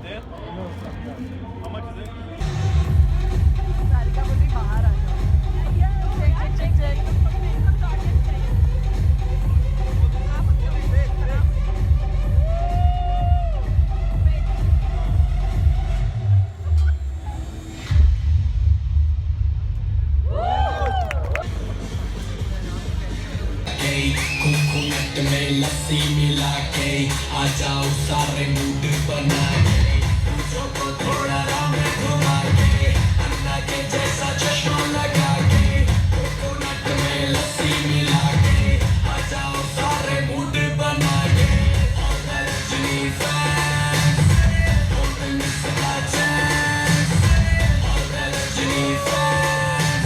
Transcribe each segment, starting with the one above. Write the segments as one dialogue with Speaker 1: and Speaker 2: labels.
Speaker 1: there? How much is it?
Speaker 2: Sarika बोल रही बाहर आ जाओ। चेक।
Speaker 3: कोकोनट में लस्सी मिला के आ जाओ सारे मूड बना के तुझो को थोड़ा राम घुमा के अन्ना के जैसा चश्मा लगा के कोकोनट में लस्सी मिला के आ जाओ सारे मूड बना के और Rajni fans don't miss the chance और Rajni fans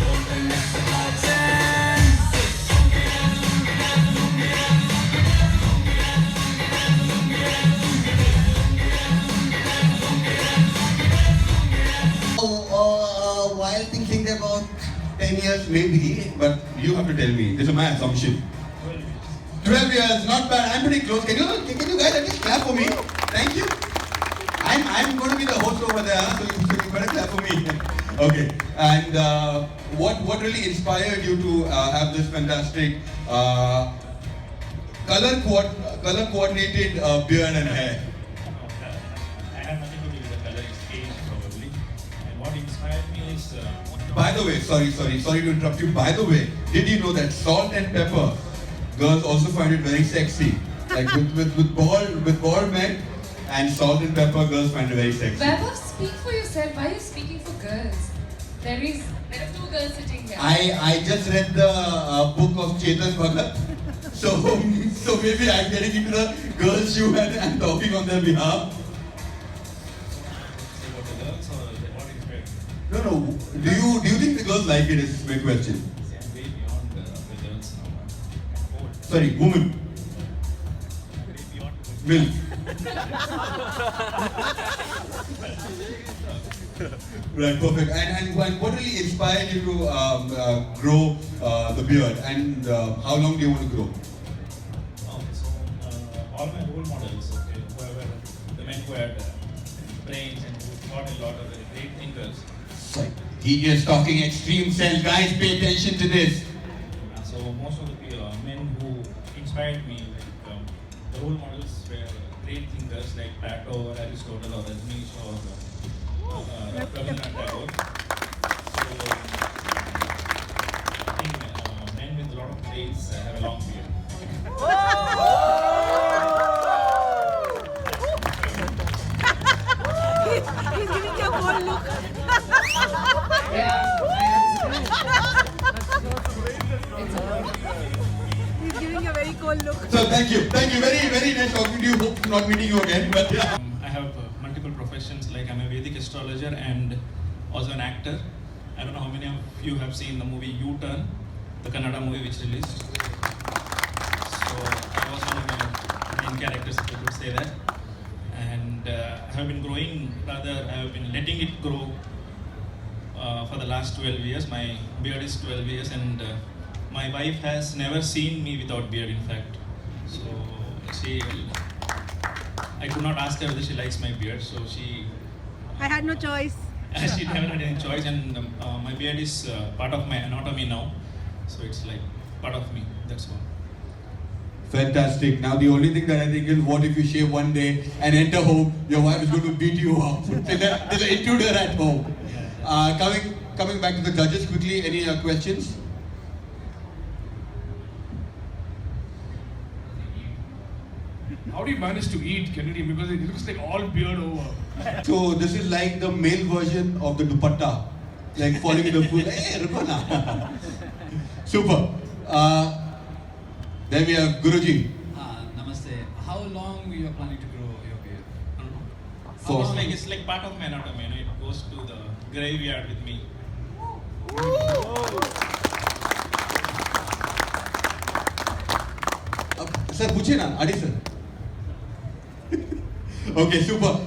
Speaker 3: don't miss the chance
Speaker 4: While thinking about 10 years maybe, but you have to tell me. This is my assumption. 12 years, not bad. I'm pretty close. Can you guys at least clap for me? Thank you. I'm going to be the host over there, so you better clap for me. Okay. And what really inspired you to have this fantastic color coordinated beard and hair?
Speaker 1: I have nothing to do with the color, it's age probably. And what inspired me is
Speaker 4: By the way, sorry to interrupt you. By the way, did you know that salt and pepper, girls also find it very sexy. Like with bald men and salt and pepper, girls find it very sexy.
Speaker 5: Vaibhav, speak for yourself. Why are you speaking for girls? There are two girls sitting here.
Speaker 4: I just read the book of Chetan Bhagat, so maybe I'm getting into the girls' shoe and I'm talking on their behalf.
Speaker 1: say about the girls or what inspired me.
Speaker 4: No. Do you think the girls like it? Is my question.
Speaker 1: See, I'm way beyond the girls now. I'm old.
Speaker 4: Sorry, woman,
Speaker 1: Way beyond
Speaker 4: milk. Right, perfect. And what really inspired you to grow the beard? And how long do you want to grow?
Speaker 1: All my role models, okay, whoever, the men who had brains and who thought a lot of the great thinkers.
Speaker 4: Sorry. He is talking extreme sense. Guys, pay attention to this.
Speaker 1: So most of the men who inspired me, the role models were great thinkers like Plato or Aristotle or Rajneesh or Rabindranath Tagore. So I think men with a lot of brains have a long beard.
Speaker 2: He's giving you a whole look. He's giving you a very cold look.
Speaker 4: So thank you. Very nice talking to you. Hope not meeting you again. But yeah.
Speaker 1: I have multiple professions, like I'm a Vedic astrologer and also an actor. I don't know how many of you have seen the movie U-Turn, the Kannada movie which released. So I was one of the main characters, if you could say that. And I have been growing, rather I have been letting it grow for the last 12 years. My beard is 12 years and my wife has never seen me without beard, in fact. So I could not ask her whether she likes my beard, so
Speaker 2: I had no choice.
Speaker 1: she never had any choice, and my beard is part of my anatomy now, so it's like part of me. That's all.
Speaker 4: Fantastic. Now the only thing that I think is, what if you shave one day and enter home, your wife is going to beat you up. There's an intruder at home. Coming back to the judges quickly. Any questions?
Speaker 6: How do you manage to eat, Kennedy? Because it looks like all beard over.
Speaker 4: So this is like the male version of the dupatta, like falling in the pool. Hey, Rupana. Super. Then we have Guruji.
Speaker 7: Namaste. How long you are planning to grow your beard?
Speaker 4: For
Speaker 1: It's like part of my anatomy. It goes to the graveyard with me.
Speaker 4: sir, पूछिए ना, Adi sir. Okay, super.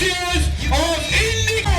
Speaker 3: Tears of Indigo!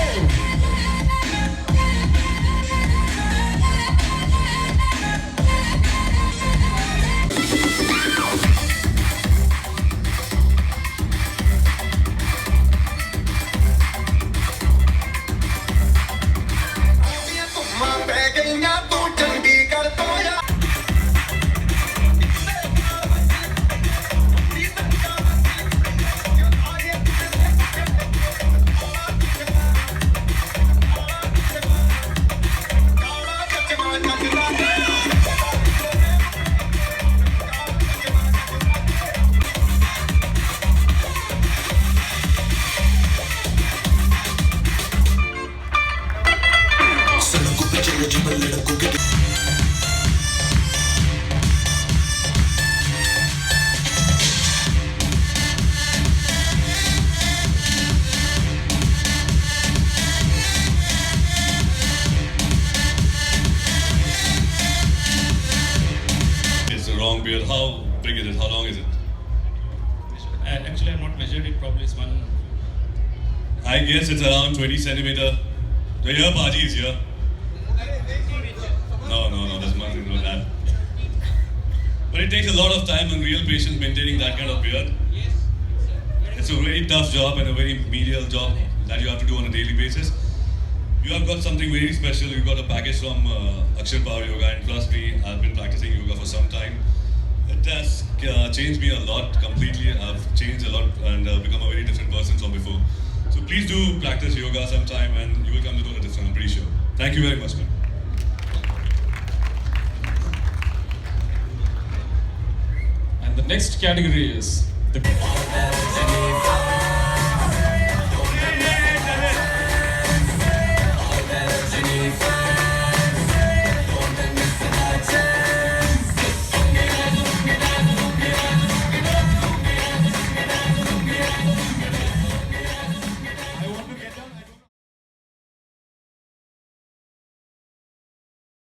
Speaker 8: It's the wrong beard. How big is it? How long is it?
Speaker 1: Actually, I'm not measured. It probably is one.
Speaker 8: I guess it's around 20 centimeter. The ear Paji is here. No, there's nothing like that. But it takes a lot of time and real patience maintaining that kind of beard. It's a very tough job and a very menial job that you have to do on a daily basis. You have got something very special. You got a package from Akshar Power Yoga, and trust me, I've been practicing yoga for some time. It has changed me a lot completely. I've changed a lot and become a very different person from before. So please do practice yoga sometime and you will come to know the difference, I'm pretty sure. Thank you very much, man.
Speaker 6: And the next category is the